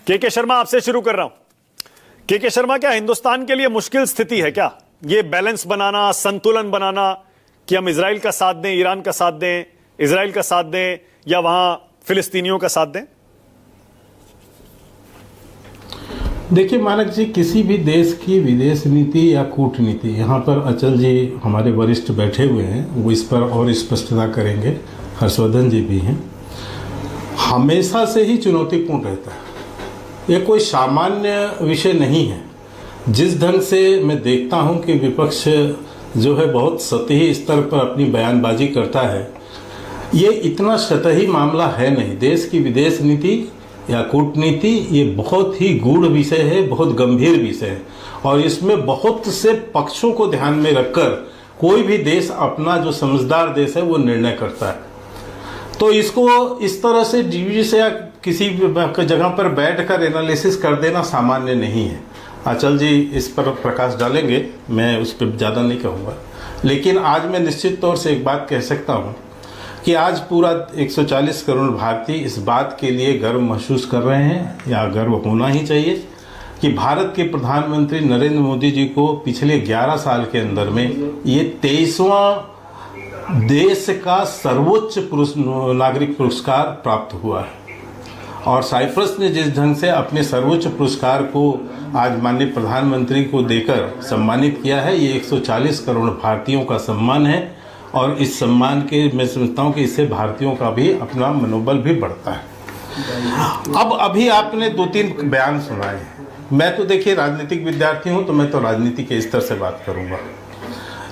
के शर्मा, आपसे शुरू कर रहा हूं। के शर्मा, क्या हिंदुस्तान के लिए मुश्किल स्थिति है क्या ये बैलेंस बनाना, संतुलन बनाना कि हम इजराइल का साथ दें, ईरान का साथ दें, इजराइल का साथ दें या वहां फिलिस्तीनियों का साथ दें? देखिए मानक जी, किसी भी देश की विदेश नीति या कूटनीति, यहाँ पर अचल जी हमारे वरिष्ठ बैठे हुए हैं, वो इस पर और स्पष्टता करेंगे, हर्षवर्धन जी भी हैं, हमेशा से ही चुनौतीपूर्ण रहता है। ये कोई सामान्य विषय नहीं है। जिस ढंग से मैं देखता हूँ कि विपक्ष जो है बहुत सतही स्तर पर अपनी बयानबाजी करता है, ये इतना सतही मामला है नहीं। देश की विदेश नीति या कूटनीति ये बहुत ही गूढ़ विषय है, बहुत गंभीर विषय है, और इसमें बहुत से पक्षों को ध्यान में रखकर कोई भी देश अपना जो समझदार देश है वो निर्णय करता है। तो इसको इस तरह से टीवी से या किसी जगह पर बैठकर एनालिसिस कर देना सामान्य नहीं है। अचल जी इस पर प्रकाश डालेंगे, मैं उस पर ज़्यादा नहीं कहूँगा। लेकिन आज मैं निश्चित तौर से एक बात कह सकता हूँ कि आज पूरा 140 करोड़ भारतीय इस बात के लिए गर्व महसूस कर रहे हैं, या गर्व होना ही चाहिए, कि भारत के प्रधानमंत्री नरेंद्र मोदी जी को पिछले 11 साल के अंदर में ये 23वां देश का सर्वोच्च नागरिक पुरस्कार प्राप्त हुआ है। और साइप्रस ने जिस ढंग से अपने सर्वोच्च पुरस्कार को आज माननीय प्रधानमंत्री को देकर सम्मानित किया है, ये 140 करोड़ भारतीयों का सम्मान है। और इस सम्मान के मैं समझता हूँ कि इससे भारतीयों का भी अपना मनोबल भी बढ़ता है। अब अभी आपने 2-3 बयान सुनाए हैं। मैं तो देखिए राजनीतिक विद्यार्थी हूँ, तो मैं तो राजनीति के स्तर से बात करूँगा।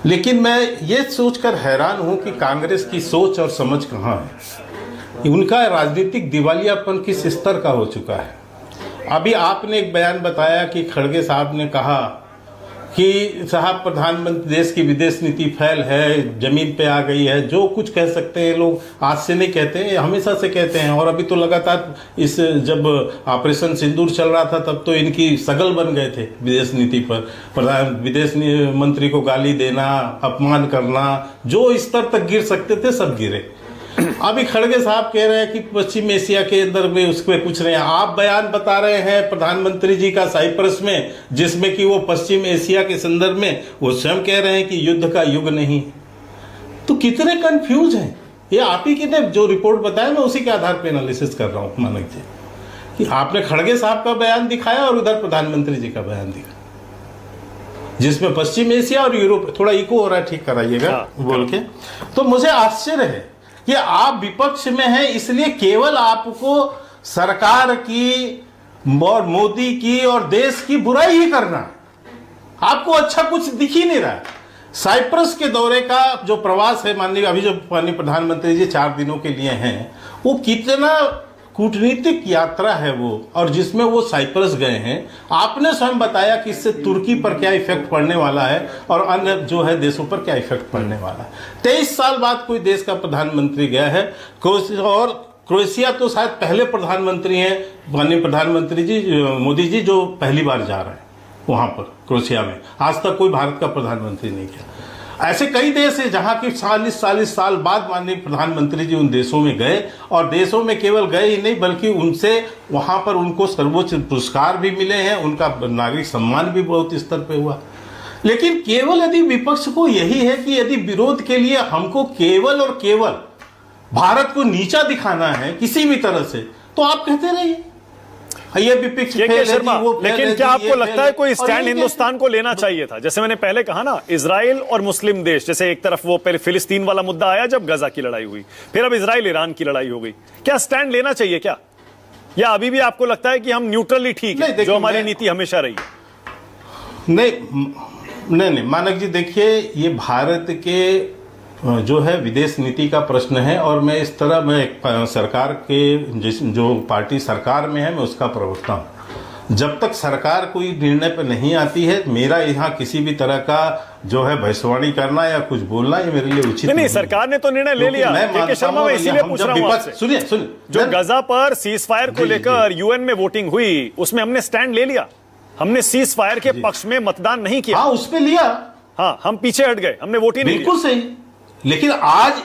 लेकिन मैं ये सोचकर हैरान हूँ कि कांग्रेस की सोच और समझ कहाँ है। उनका राजनीतिक दिवालियापन किस स्तर का हो चुका है। अभी आपने एक बयान बताया कि खड़गे साहब ने कहा कि साहब प्रधानमंत्री देश की विदेश नीति फैल है, जमीन पे आ गई है। जो कुछ कह सकते हैं लोग, आज से नहीं कहते हैं, हमेशा से कहते हैं। और अभी तो लगातार इस जब ऑपरेशन सिंदूर चल रहा था तब तो इनकी सगल बन गए थे विदेश नीति पर। विदेश मंत्री को गाली देना, अपमान करना, जो स्तर तक गिर सकते थे सब गिरे। अभी खड़गे साहब कह रहे हैं कि पश्चिम एशिया के अंदर में उस पर कुछ नहीं। आप बयान बता रहे हैं प्रधानमंत्री जी का साइप्रस में, जिसमें कि वो पश्चिम एशिया के संदर्भ में वो स्वयं कह रहे हैं कि युद्ध का युग नहीं। तो कितने कंफ्यूज हैं। ये आप ही ने जो रिपोर्ट बताया, मैं उसी के आधार पर एनालिसिस कर रहा हूँ मानक जी, कि आपने खड़गे साहब का बयान दिखाया और उधर प्रधानमंत्री जी का बयान दिखाया, जिसमें पश्चिम एशिया और यूरोप, थोड़ा इको हो रहा है, ठीक कराइएगा बोल के। तो मुझे आश्चर्य है कि आप विपक्ष में हैं, इसलिए केवल आपको सरकार की और मोदी की और देश की बुराई ही करना, आपको अच्छा कुछ दिख ही नहीं रहा। साइप्रस के दौरे का जो प्रवास है, माननीय अभी जो माननीय प्रधानमंत्री जी 4 दिनों के लिए हैं, वो कितना कूटनीतिक यात्रा है वो, और जिसमें वो साइप्रस गए हैं। आपने स्वयं बताया कि इससे तुर्की पर क्या इफेक्ट पड़ने वाला है और अन्य जो है देशों पर क्या इफेक्ट पड़ने वाला है। 23 साल बाद कोई देश का प्रधानमंत्री गया है, और क्रोएशिया तो शायद पहले प्रधानमंत्री हैं माननीय प्रधानमंत्री जी मोदी जी, जो पहली बार जा रहे हैं वहां पर क्रोएशिया में। आज तक कोई भारत का प्रधानमंत्री नहीं गया। ऐसे कई देश हैं जहां की 40 साल बाद माननीय प्रधानमंत्री जी उन देशों में गए, और देशों में केवल गए ही नहीं बल्कि उनसे वहां पर उनको सर्वोच्च पुरस्कार भी मिले हैं, उनका नागरिक सम्मान भी बहुत स्तर पे हुआ। लेकिन केवल यदि विपक्ष को यही है कि यदि विरोध के लिए हमको केवल और केवल भारत को नीचा दिखाना है किसी भी तरह से, तो आप कहते रहिए ये विपक्ष फेल है जी, वो फेल है। लेकिन क्या आपको लगता है कोई स्टैंड हिंदुस्तान को लेना चाहिए था? जैसे मैंने पहले कहा ना, इजराइल और मुस्लिम देश, जैसे एक तरफ वो पहले फिलिस्तीन वाला मुद्दा आया जब गजा की लड़ाई हुई, फिर अब इजराइल ईरान की लड़ाई हो गई। क्या स्टैंड लेना चाहिए क्या, या अभी भी आपको लगता है कि हम न्यूट्रली ठीक है, जो हमारी नीति हमेशा रही है? नहीं मानक जी, देखिए ये भारत के जो है विदेश नीति का प्रश्न है, और मैं इस तरह मैं सरकार के जो पार्टी सरकार में है मैं उसका प्रवक्ता हूँ। जब तक सरकार कोई निर्णय पर नहीं आती है, मेरा यहाँ किसी भी तरह का जो है भविष्यवाणी करना या कुछ बोलना ये मेरे लिए उचित नहीं। सरकार ने तो निर्णय ले लिया। के शर्मा, मैं इसीलिए पूछ रहा हूँ आपसे। सुनिए जो गजा पर सीज फायर को लेकर यूएन में वोटिंग हुई, उसमें हमने स्टैंड ले लिया। हमने सीज फायर के पक्ष में मतदान नहीं किया। हाँ, उस पे लिया। हाँ, हम पीछे हट गए, हमने वोट ही नहीं बिल्कुल सही। लेकिन आज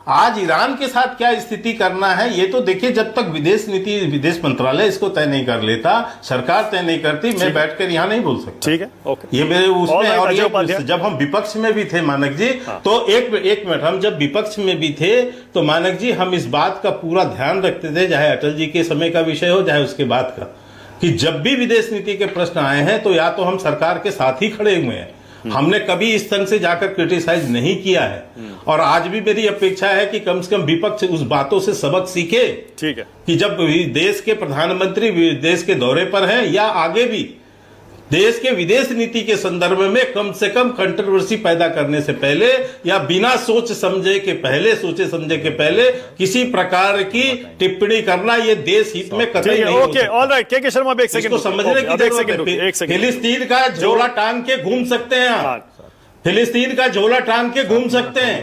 आज ईरान के साथ क्या स्थिति करना है ये तो देखिए, जब तक विदेश नीति विदेश मंत्रालय इसको तय नहीं कर लेता, सरकार तय नहीं करती, मैं बैठकर यहाँ नहीं बोल सकता। ठीक है, ओके। ये मेरे उसमें, और अजय उपाध्याय। ये जब हम विपक्ष में भी थे मानक जी, तो एक मिनट, हम जब विपक्ष में भी थे तो मानक जी हम इस बात का पूरा ध्यान रखते थे, चाहे अटल जी के समय का विषय हो चाहे उसके बाद का, कि जब भी विदेश नीति के प्रश्न आए हैं तो या तो हम सरकार के साथ ही खड़े हुए हैं, हमने कभी इस तरह से जाकर क्रिटिसाइज नहीं किया है। और आज भी मेरी अपेक्षा है कि कम से कम विपक्ष उस बातों से सबक सीखे। ठीक है, कि जब देश के प्रधानमंत्री देश के दौरे पर हैं या आगे भी देश के विदेश नीति के संदर्भ में कम से कम कंट्रोवर्सी पैदा करने से पहले या बिना सोचे समझे के पहले किसी प्रकार की टिप्पणी करना ये देश हित में कतई नहीं हो ओके, ऑलराइट। के शर्मा, एक सेकंड इसको समझने की जरूरत है। फिलिस्तीन का झोला टांग के घूम सकते हैं आप, फिलिस्तीन का झोला टांग के घूम सकते हैं,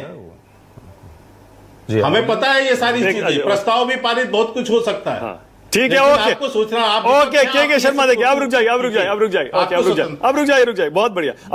हमें पता है ये सारी चीजें, प्रस्ताव भी पारित बहुत कुछ हो सकता है। ठीक है, ओके, आपको सोचना, आप ओके। के शर्मा देखिए, अब रुक जाइए, ओके, अब रुक जाइए, बहुत बढ़िया।